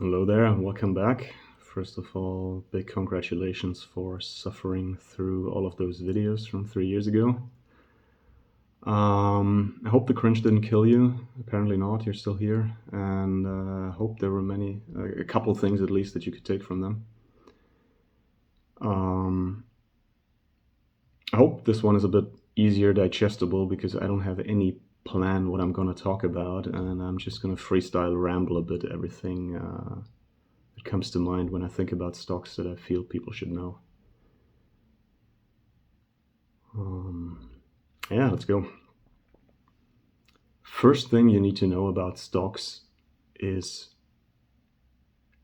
Hello there, and welcome back. First of all, big congratulations for suffering through all of those videos from 3 years ago. I hope the cringe didn't kill you. Apparently not, you're still here. And I hope there were a couple things at least that you could take from them. Um, I hope this one is a bit easier digestible because I don't have any plan what I'm going to talk about, and I'm just going to freestyle ramble a bit everything that comes to mind when I think about stocks that I feel people should know. Um, yeah, let's go. First thing you need to know about stocks is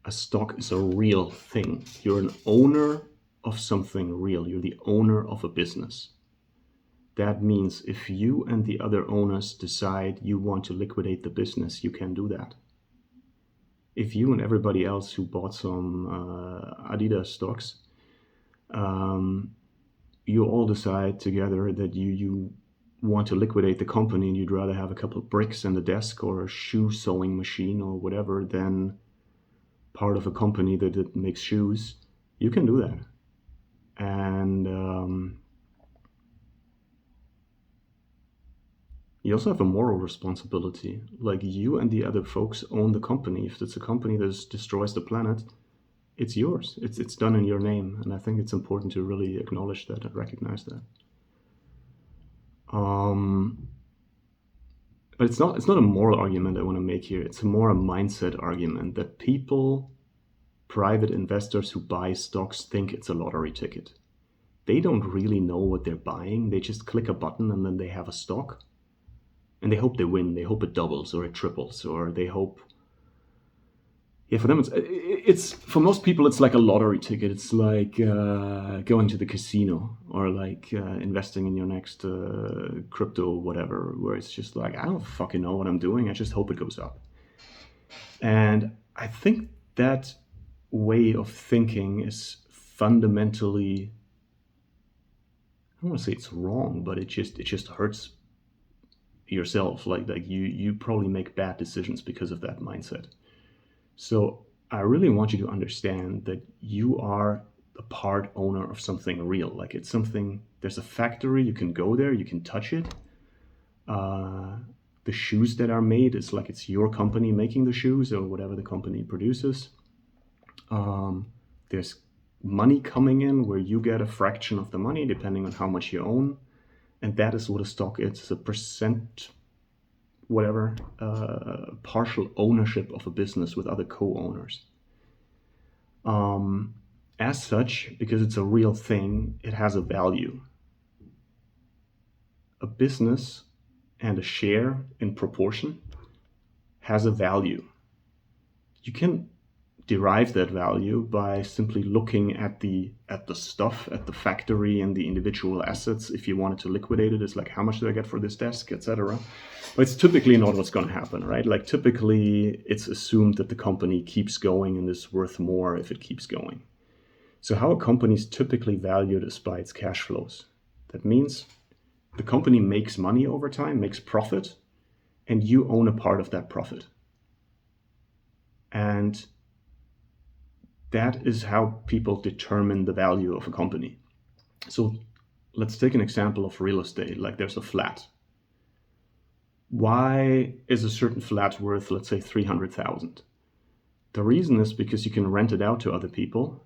a stock is a real thing. You're an owner of something real. You're the owner of a business. That means if you and the other owners decide you want to liquidate the business, you can do that. If you and everybody else who bought some Adidas stocks, you all decide together that you want to liquidate the company and you'd rather have a couple of bricks in the desk or a shoe sewing machine or whatever than part of a company that makes shoes, you can do that. And you also have a moral responsibility. Like, you and the other folks own the company. If it's a company that destroys the planet, it's yours. It's done in your name. And I think it's important to really acknowledge that and recognize that. But it's not a moral argument I want to make here. It's more a mindset argument that people, private investors who buy stocks, think it's a lottery ticket. They don't really know what they're buying. They just click a button and then they have a stock. And they hope they win. They hope it doubles or it triples, or they hope. Yeah, for them, it's for most people, it's like a lottery ticket. It's like going to the casino or like investing in your next crypto, whatever, where it's just like, I don't fucking know what I'm doing. I just hope it goes up. And I think that way of thinking is fundamentally, I don't want to say it's wrong, but it just hurts yourself. Like you probably make bad decisions because of that mindset. So I really want you to understand that you are a part owner of something real. Like, it's something, there's a factory, you can go there, you can touch it. The shoes that are made, it's like it's your company making the shoes or whatever the company produces. There's money coming in where you get a fraction of the money depending on how much you own. And that is what a stock is. It's a percent, whatever, partial ownership of a business with other co-owners. As such, because it's a real thing, it has a value. A business and a share in proportion has a value. You can derive that value by simply looking at the stuff, at the factory and the individual assets. If you wanted to liquidate it, it's like, how much did I get for this desk, etc. But it's typically not what's going to happen, right? Like, typically it's assumed that the company keeps going and is worth more if it keeps going. So how a company is typically valued is by its cash flows. That means the company makes money over time, makes profit, and you own a part of that profit. And that is how people determine the value of a company. So let's take an example of real estate. Like, there's a flat. Why is a certain flat worth, let's say, 300,000? The reason is because you can rent it out to other people,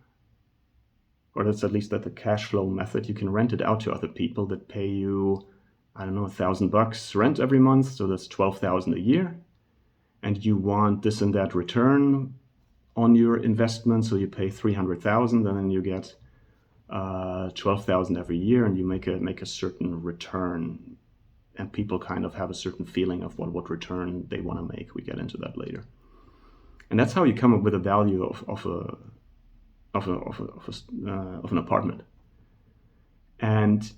or that's at least the cash flow method. You can rent it out to other people that pay you, I don't know, $1,000 rent every month. So that's 12,000 a year. And you want this and that return on your investment. So you pay 300,000 and then you get 12,000 every year, and you make a certain return, and people kind of have a certain feeling of what return they want to make. We get into that later, and that's how you come up with a value of an apartment. And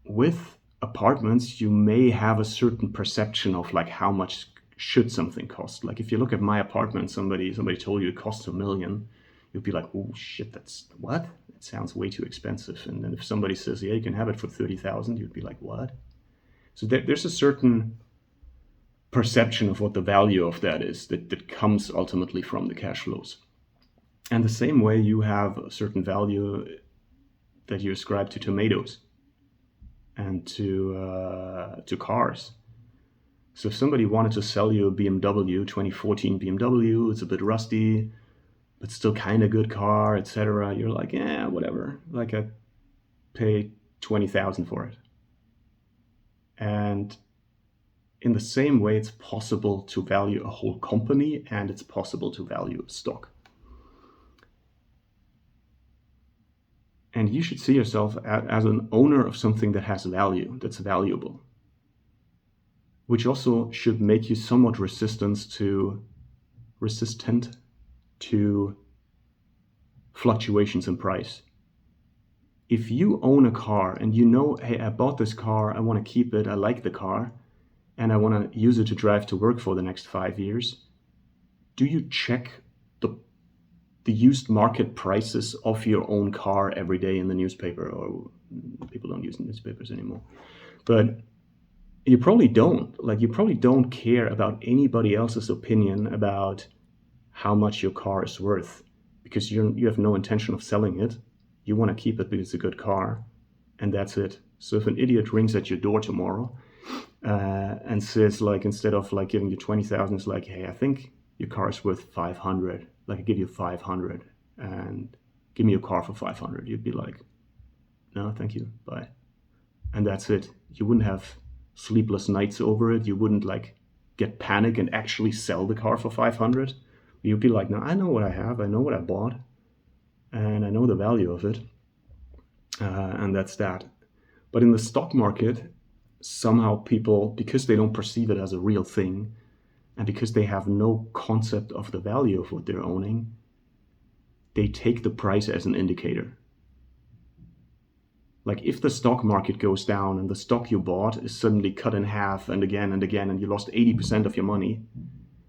with apartments, you may have a certain perception of like how much should something cost. Like, if you look at my apartment, somebody told you it costs $1 million, you'd be like, oh shit, that's what? It sounds way too expensive. And then if somebody says, yeah, you can have it for 30,000, you'd be like, what? So there's a certain perception of what the value of that is that comes ultimately from the cash flows. And the same way you have a certain value that you ascribe to tomatoes and to cars. So if somebody wanted to sell you a BMW, 2014 BMW, it's a bit rusty, but still kind of good car, etc., you're like, yeah, whatever. Like, I pay 20,000 for it. And in the same way, it's possible to value a whole company, and it's possible to value a stock. And you should see yourself as an owner of something that has value, that's valuable, which also should make you somewhat resistant to fluctuations in price. If you own a car and you know, hey, I bought this car, I want to keep it, I like the car, and I want to use it to drive to work for the next 5 years, do you check the used market prices of your own car every day in the newspaper? Or people don't use newspapers anymore. But you probably don't. Like, you probably don't care about anybody else's opinion about how much your car is worth, because you have no intention of selling it. You want to keep it because it's a good car, and that's it. So if an idiot rings at your door tomorrow and says, like, instead of like giving you 20,000, it's like, hey, I think your car is worth 500. Like, I give you 500 and give me your car for 500. You'd be like, no, thank you, bye. And that's it. You wouldn't have sleepless nights over it. You wouldn't like get panic and actually sell the car for 500. You'd be like, no, I know what I have. I know what I bought, and I know the value of it. And that's that. But in the stock market, somehow people, because they don't perceive it as a real thing, and because they have no concept of the value of what they're owning, they take the price as an indicator. Like, if the stock market goes down and the stock you bought is suddenly cut in half and again, and you lost 80% of your money,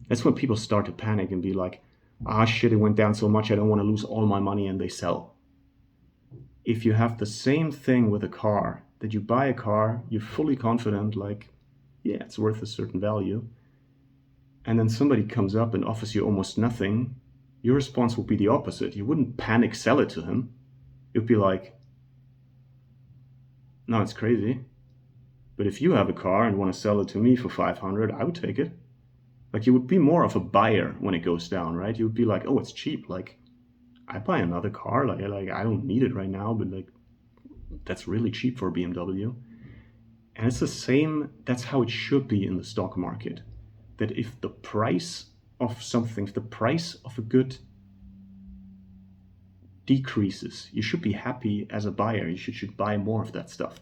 that's when people start to panic and be like, ah, shit, it went down so much, I don't want to lose all my money, and they sell. If you have the same thing with a car, that you buy a car, you're fully confident, like, yeah, it's worth a certain value, and then somebody comes up and offers you almost nothing, your response would be the opposite. You wouldn't panic sell it to him. You'd be like, no, it's crazy. But if you have a car and want to sell it to me for 500, I would take it. Like, you would be more of a buyer when it goes down, right? You would be like, oh, it's cheap. Like, I buy another car. Like I don't need it right now, but like, that's really cheap for a BMW. And it's the same. That's how it should be in the stock market. That if the price of something, if the price of a good decreases, you should be happy as a buyer. You should buy more of that stuff.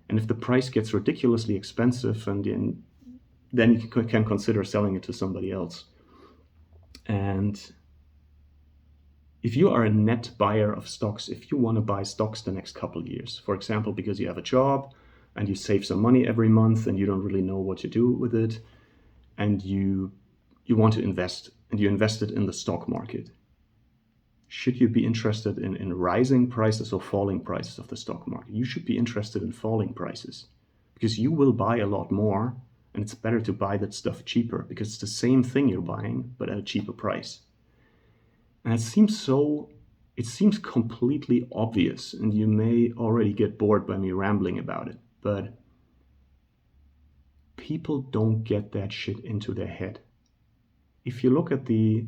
And if the price gets ridiculously expensive, and then you can consider selling it to somebody else. And if you are a net buyer of stocks, if you want to buy stocks the next couple of years, for example, because you have a job and you save some money every month and you don't really know what to do with it, and you want to invest, and you invest it in the stock market, should you be interested in rising prices or falling prices of the stock market? You should be interested in falling prices, because you will buy a lot more, and it's better to buy that stuff cheaper, because it's the same thing you're buying, but at a cheaper price. And it seems completely obvious, and you may already get bored by me rambling about it, but people don't get that shit into their head. If you look at the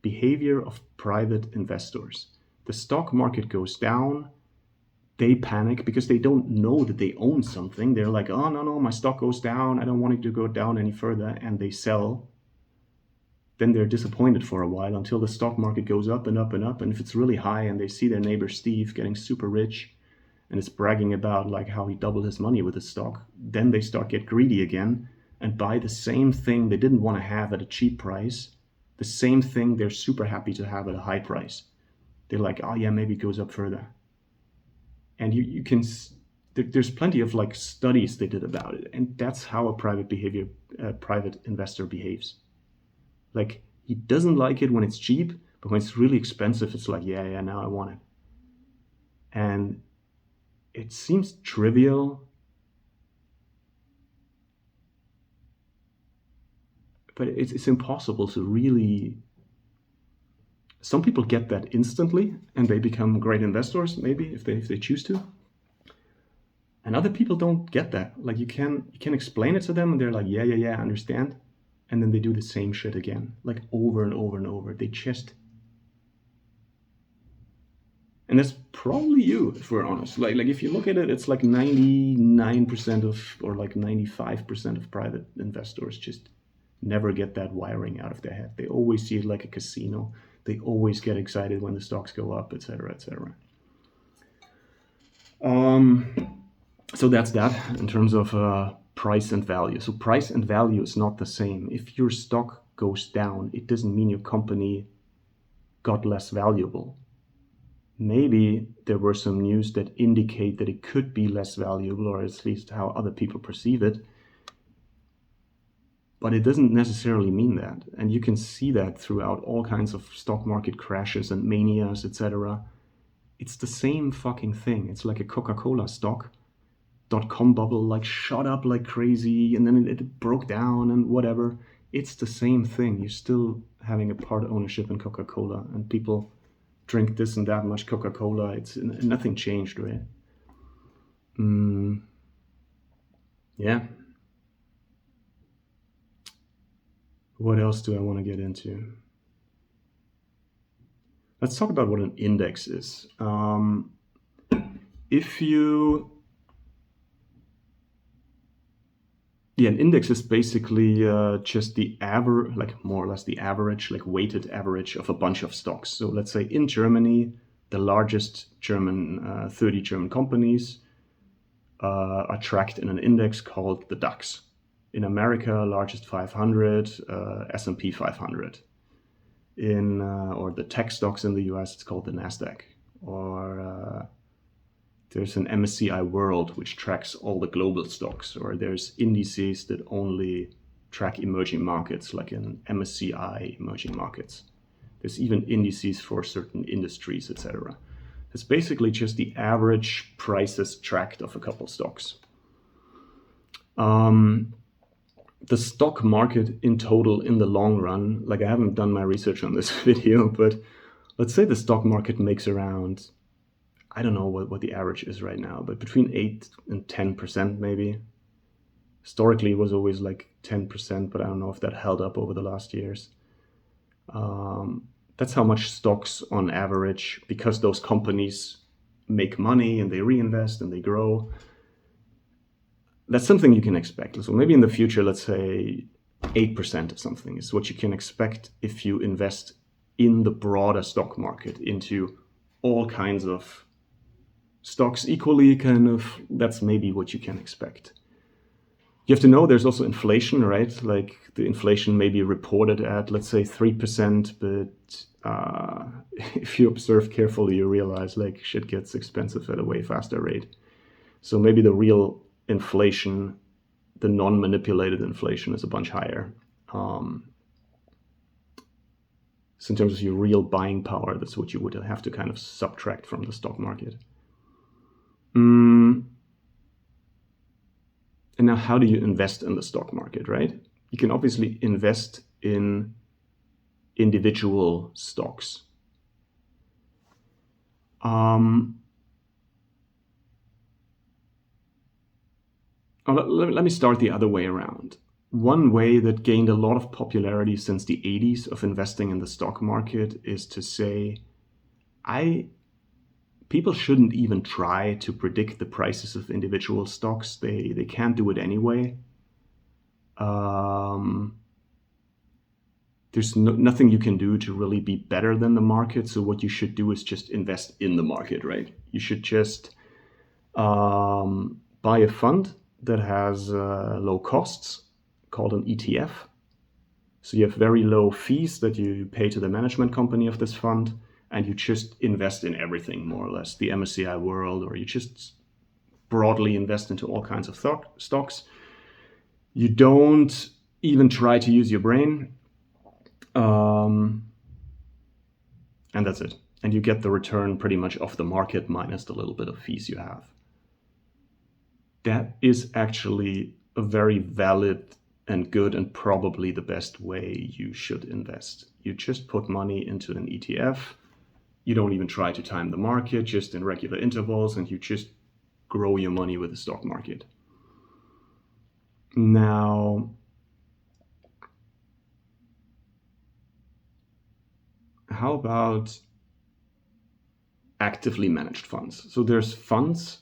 behavior of private investors, the stock market goes down, they panic because they don't know that they own something. They're like, oh, no, my stock goes down, I don't want it to go down any further, and they sell. Then they're disappointed for a while until the stock market goes up and up and up. And if it's really high and they see their neighbor Steve getting super rich and is bragging about like how he doubled his money with his stock, then they start get greedy again and buy the same thing they didn't want to have at a cheap price, the same thing they're super happy to have at a high price. They're like, oh yeah, maybe it goes up further. And you can, there's plenty of like studies they did about it, and that's how a private investor behaves. Like, he doesn't like it when it's cheap, but when it's really expensive, it's like, yeah, now I want it. And it seems trivial, but it's impossible to really. Some people get that instantly and they become great investors, maybe if they choose to. And other people don't get that. Like you can explain it to them and they're like, yeah, I understand. And then they do the same shit again, like over and over and over. They just, and that's probably you, if we're honest. Like if you look at it, it's like 99% of, or like 95% of private investors just never get that wiring out of their head. They always see it like a casino. They always get excited when the stocks go up, etc., etc. So that's that in terms of price and value. So price and value is not the same. If your stock goes down, it doesn't mean your company got less valuable. Maybe there were some news that indicate that it could be less valuable, or at least how other people perceive it. But it doesn't necessarily mean that. And you can see that throughout all kinds of stock market crashes and manias, etc. It's the same fucking thing. It's like a Coca-Cola stock. .com bubble like shot up like crazy and then it broke down and whatever. It's the same thing. You're still having a part ownership in Coca-Cola and people drink this and that much Coca-Cola. It's nothing changed, right? Yeah. What else do I want to get into? Let's talk about what an index is. An index is basically just the average, like more or less the average, like weighted average of a bunch of stocks. So let's say in Germany, the largest 30 German companies are tracked in an index called the DAX. In America, largest 500, S&P 500. Or the tech stocks in the US, it's called the NASDAQ. Or there's an MSCI World, which tracks all the global stocks. Or there's indices that only track emerging markets, like an MSCI emerging markets. There's even indices for certain industries, etc. It's basically just the average prices tracked of a couple stocks. The stock market in total in the long run, like I haven't done my research on this video, but let's say the stock market makes around, I don't know what the average is right now, but between 8 and 10% maybe. Historically it was always like 10%, but I don't know if that held up over the last years. That's how much stocks on average, because those companies make money and they reinvest and they grow. That's something you can expect. So maybe in the future, let's say 8% of something is what you can expect if you invest in the broader stock market into all kinds of stocks equally, kind of. That's maybe what you can expect. You have to know there's also inflation, right? Like the inflation may be reported at, let's say 3%, but if you observe carefully, you realize like shit gets expensive at a way faster rate. So maybe the real inflation, the non-manipulated inflation, is a bunch higher. So in terms of your real buying power, that's what you would have to kind of subtract from the stock market. And now how do you invest in the stock market, right? You can obviously invest in individual stocks. Let me start the other way around. One way that gained a lot of popularity since the 80s of investing in the stock market is to say, people shouldn't even try to predict the prices of individual stocks. They can't do it anyway. There's nothing you can do to really be better than the market. So what you should do is just invest in the market, right? You should just buy a fund that has low costs, called an ETF. So you have very low fees that you pay to the management company of this fund, and you just invest in everything, more or less, the MSCI World, or you just broadly invest into all kinds of stocks. You don't even try to use your brain, and that's it. And you get the return pretty much off the market minus the little bit of fees you have. That is actually a very valid and good and probably the best way you should invest. You just put money into an ETF. You don't even try to time the market, just in regular intervals, and you just grow your money with the stock market. Now, how about actively managed funds? So there's funds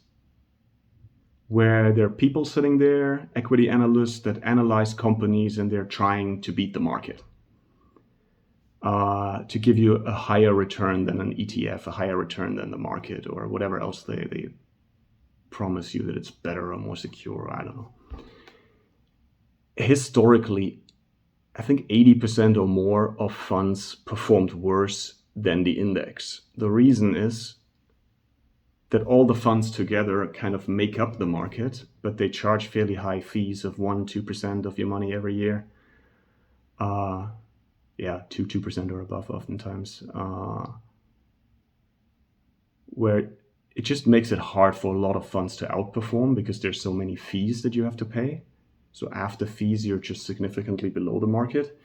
where there are people sitting there, equity analysts that analyze companies, and they're trying to beat the market to give you a higher return than an ETF, a higher return than the market, or whatever else they promise you that it's better or more secure. I don't know. Historically, I think 80% or more of funds performed worse than the index. The reason is that all the funds together kind of make up the market, but they charge fairly high fees of 1-2% of your money every year. 2% or above oftentimes, where it just makes it hard for a lot of funds to outperform because there's so many fees that you have to pay. So after fees, you're just significantly below the market.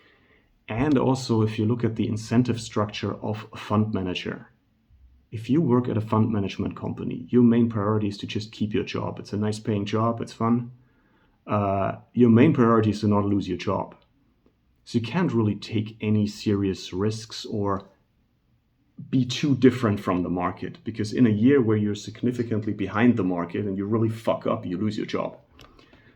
And also, if you look at the incentive structure of a fund manager, if you work at a fund management company, your main priority is to just keep your job. It's a nice paying job, it's fun. Your main priority is to not lose your job. So you can't really take any serious risks or be too different from the market, because in a year where you're significantly behind the market and you really fuck up, you lose your job.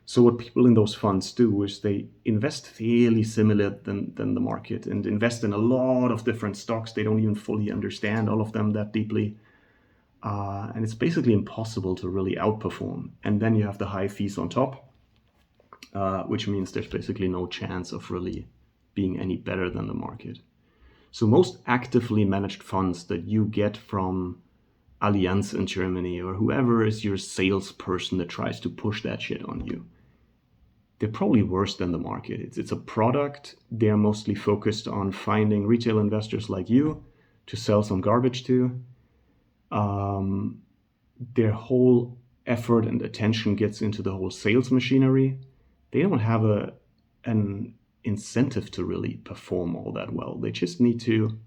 So what people in those funds do is they invest fairly similar than the market, and invest in a lot of different stocks. They don't even fully understand all of them that deeply. And it's basically impossible to really outperform. And then you have the high fees on top, which means there's basically no chance of really being any better than the market. So most actively managed funds that you get from Allianz in Germany, or whoever is your salesperson that tries to push that shit on you, they're probably worse than the market. It's a product. They're mostly focused on finding retail investors like you to sell some garbage to. Their whole effort and attention gets into the whole sales machinery. They don't have an incentive to really perform all that well. They just need to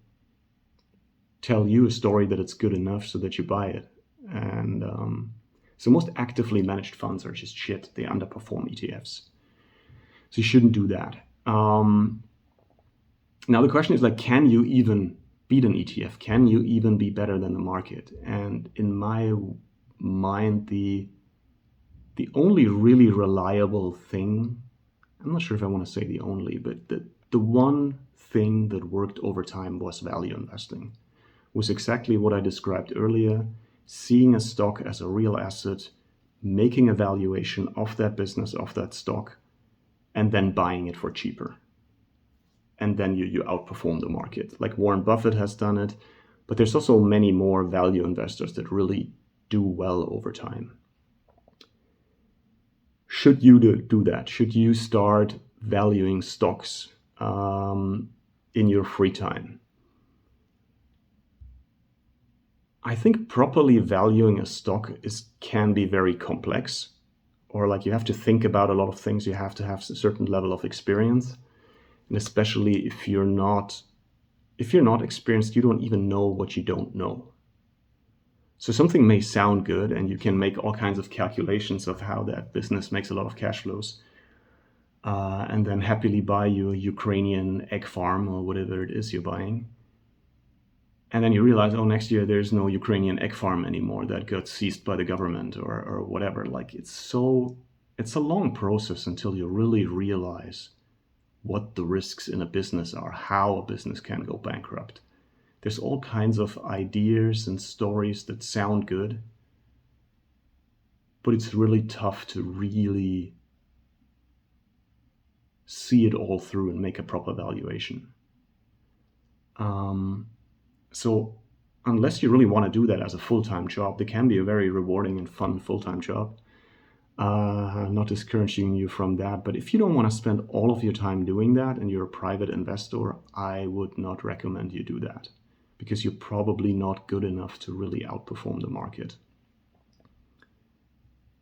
tell you a story that it's good enough so that you buy it. And so most actively managed funds are just shit. They underperform ETFs. So you shouldn't do that. Now the question is, like, can you even beat an ETF? Can you even be better than the market? And in my mind, the only really reliable thing, I'm not sure if I want to say the only, but the one thing that worked over time was value investing. Was exactly what I described earlier, seeing a stock as a real asset, making a valuation of that business, of that stock, and then buying it for cheaper. And then you outperform the market. Like Warren Buffett has done it, but there's also many more value investors that really do well over time. Should you do that? Should you start valuing stocks in your free time? I think properly valuing a stock can be very complex, or like you have to think about a lot of things. You have to have a certain level of experience, and especially if you're not experienced, you don't even know what you don't know. So something may sound good, and you can make all kinds of calculations of how that business makes a lot of cash flows, and then happily buy you a Ukrainian egg farm or whatever it is you're buying. And then you realize, oh, next year there's no Ukrainian egg farm anymore, that got seized by the government or whatever. Like it's a long process until you really realize what the risks in a business are, how a business can go bankrupt. There's all kinds of ideas and stories that sound good, but it's really tough to really see it all through and make a proper valuation. So unless you really want to do that as a full-time job, they can be a very rewarding and fun full-time job. Not discouraging you from that, but if you don't want to spend all of your time doing that and you're a private investor, I would not recommend you do that, because you're probably not good enough to really outperform the market.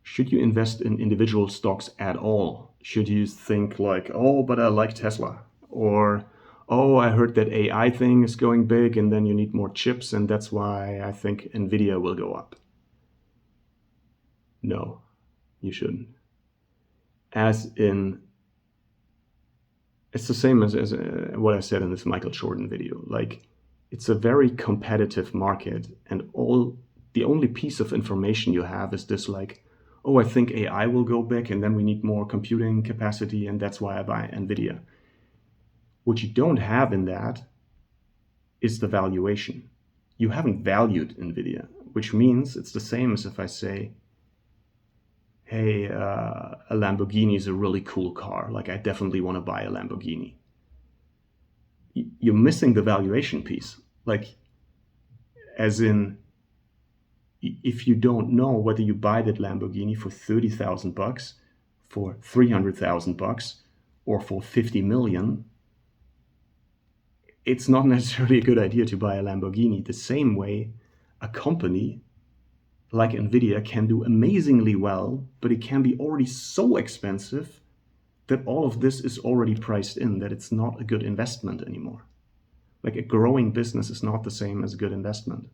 Should you invest in individual stocks at all? Should you think like, oh, but I like Tesla? Or, oh, I heard that AI thing is going big and then you need more chips and that's why I think Nvidia will go up? No, you shouldn't. As in, it's the same as what I said in this Michael Jordan video. Like, it's a very competitive market, and the only piece of information you have is this, like, oh, I think AI will go big, and then we need more computing capacity, and that's why I buy Nvidia. What you don't have in that is the valuation. You haven't valued Nvidia, which means it's the same as if I say, hey, a Lamborghini is a really cool car. Like, I definitely want to buy a Lamborghini. You're missing the valuation piece. Like, as in, if you don't know whether you buy that Lamborghini for $30,000, for $300,000, or for 50 million, it's not necessarily a good idea to buy a Lamborghini. The same way, a company like Nvidia can do amazingly well, but it can be already so expensive that all of this is already priced in, that it's not a good investment anymore. Like, a growing business is not the same as a good investment.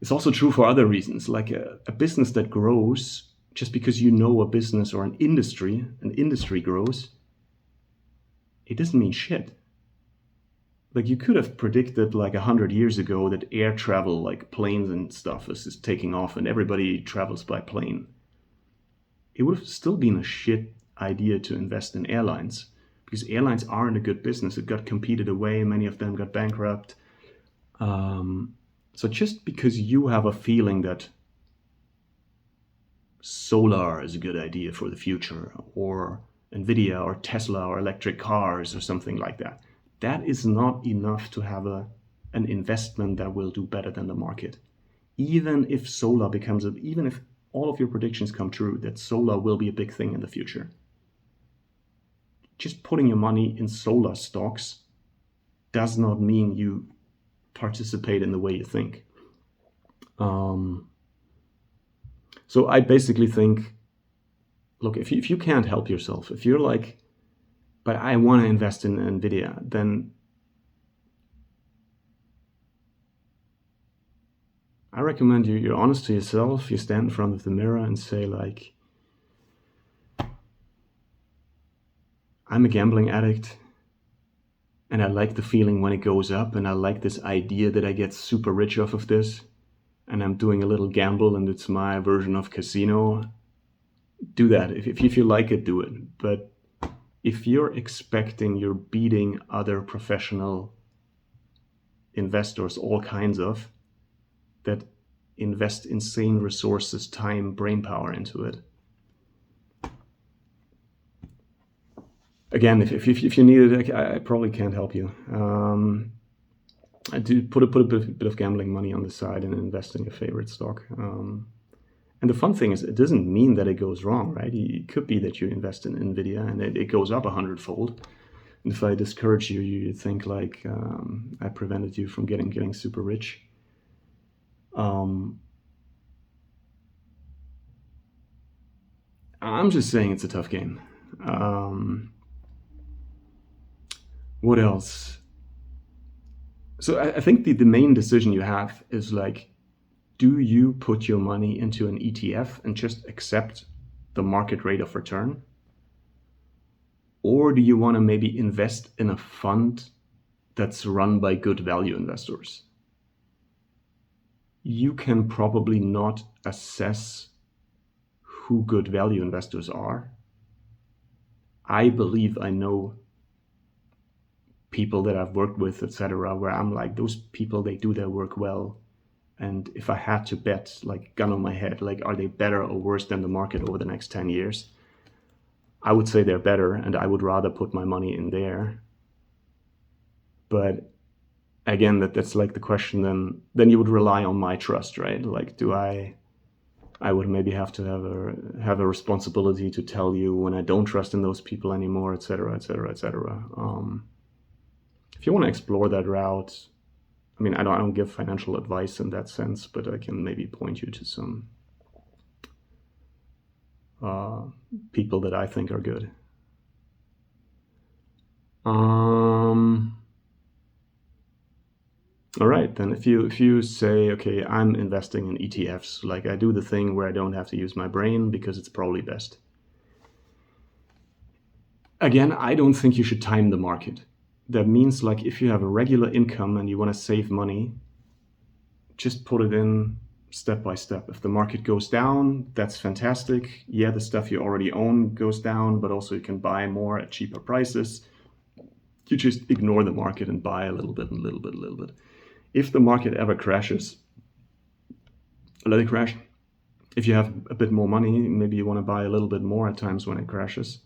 It's also true for other reasons, like a business that grows, just because you know a business or an industry grows, it doesn't mean shit. Like, you could have predicted like 100 years ago that air travel, like planes and stuff, is taking off and everybody travels by plane. It would have still been a shit idea to invest in airlines, because airlines aren't a good business. It got competed away. Many of them got bankrupt. So just because you have a feeling that solar is a good idea for the future, or Nvidia or Tesla or electric cars or something like that, that is not enough to have an investment that will do better than the market. Even if solar becomes even if all of your predictions come true that solar will be a big thing in the future, just putting your money in solar stocks does not mean you participate in the way you think. So I basically think, look, if you can't help yourself, if you're like, but I want to invest in Nvidia, then I recommend you're honest to yourself. You stand in front of the mirror and say, like, I'm a gambling addict and I like the feeling when it goes up, and I like this idea that I get super rich off of this, and I'm doing a little gamble and it's my version of casino. Do that. If you like it, do it. But if you're expecting you're beating other professional investors, all kinds of, that invest insane resources, time, brain power into it, again, if you need it, I probably can't help you. I do put a bit of gambling money on the side and invest in your favorite stock. And the fun thing is, it doesn't mean that it goes wrong, right? It could be that you invest in Nvidia and it goes up 100-fold. And if I discourage you, you think like I prevented you from getting super rich. I'm just saying it's a tough game. What else? So I think the main decision you have is like, do you put your money into an ETF and just accept the market rate of return? Or do you want to maybe invest in a fund that's run by good value investors? You can probably not assess who good value investors are. I believe I know people that I've worked with, etc., where I'm like, those people, they do their work well. And if I had to bet, like, gun on my head, like, are they better or worse than the market over the next 10 years? I would say they're better, and I would rather put my money in there. But again, that's like the question, then you would rely on my trust, right? Like, I would maybe have to have a responsibility to tell you when I don't trust in those people anymore, etc., etc., etc. If you want to explore that route, I mean, I don't give financial advice in that sense, but I can maybe point you to some people that I think are good. All right, then if you say, okay, I'm investing in ETFs, like I do the thing where I don't have to use my brain because it's probably best. Again, I don't think you should time the market. That means like if you have a regular income and you want to save money, just put it in step by step. If the market goes down, that's fantastic. Yeah, the stuff you already own goes down, but also you can buy more at cheaper prices. You just ignore the market and buy a little bit and a little bit, a little bit. If the market ever crashes, let it crash. If you have a bit more money, maybe you want to buy a little bit more at times when it crashes.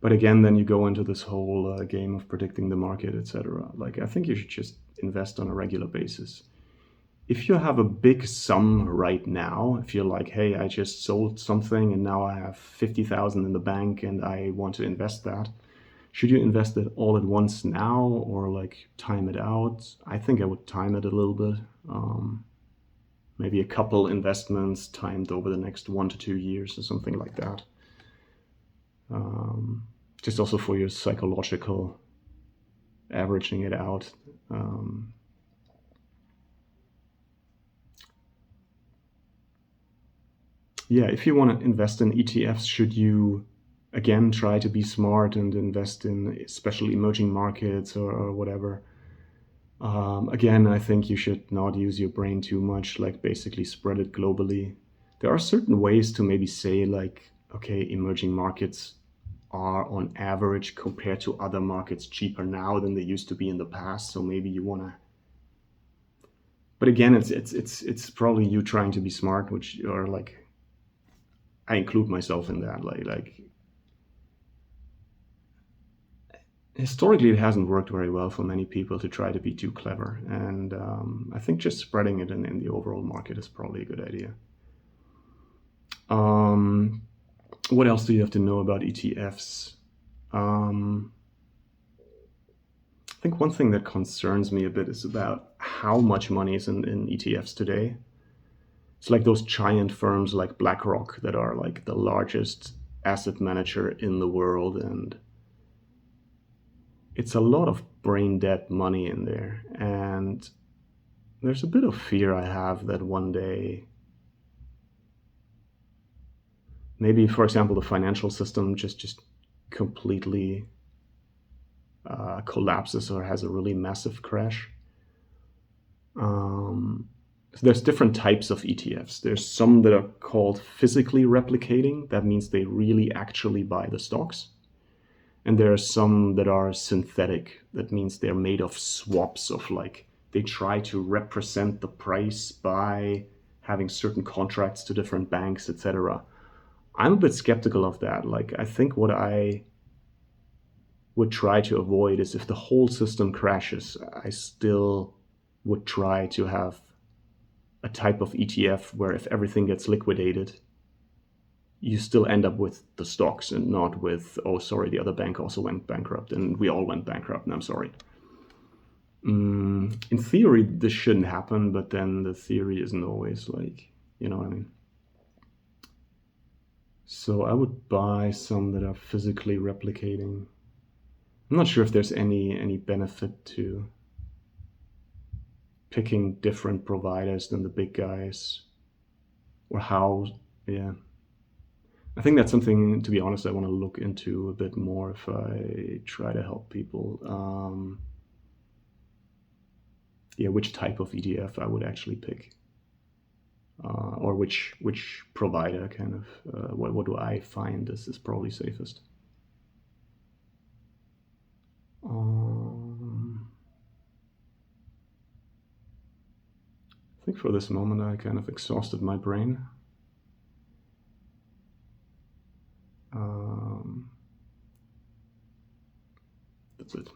But again, then you go into this whole game of predicting the market, etc. Like, I think you should just invest on a regular basis. If you have a big sum right now, if you're like, hey, I just sold something and now I have 50,000 in the bank and I want to invest that, should you invest it all at once now or like time it out? I think I would time it a little bit. Maybe a couple investments timed over the next 1 to 2 years or something like that. Just also for your psychological averaging it out. Yeah, if you want to invest in ETFs, should you again try to be smart and invest in especially emerging markets or whatever? Again, I think you should not use your brain too much, like basically spread it globally. There are certain ways to maybe say like, okay, emerging markets are on average compared to other markets cheaper now than they used to be in the past. So maybe you want to, but again, it's probably you trying to be smart, which are like, I include myself in that. Like historically, it hasn't worked very well for many people to try to be too clever, and I think just spreading it in the overall market is probably a good idea. What else do you have to know about ETFs? I think one thing that concerns me a bit is about how much money is in ETFs today. It's like those giant firms like BlackRock that are like the largest asset manager in the world, and it's a lot of brain dead money in there. And there's a bit of fear I have that one day, maybe, for example, the financial system just completely collapses or has a really massive crash. So there's different types of ETFs. There's some that are called physically replicating. That means they really actually buy the stocks. And there are some that are synthetic. That means they're made of swaps of like, they try to represent the price by having certain contracts to different banks, etc. I'm a bit skeptical of that. Like, I think what I would try to avoid is if the whole system crashes, I still would try to have a type of ETF where if everything gets liquidated, you still end up with the stocks and not with, oh, sorry, the other bank also went bankrupt and we all went bankrupt and I'm sorry. In theory, this shouldn't happen, but then the theory isn't always like, you know what I mean? So I would buy some that are physically replicating. I'm not sure if there's any benefit to picking different providers than the big guys, or how. Yeah, I think that's something, to be honest, I want to look into a bit more if I try to help people. Yeah, which type of ETF I would actually pick, or which provider kind of. What do I find is probably safest. I think for this moment I kind of exhausted my brain. That's it.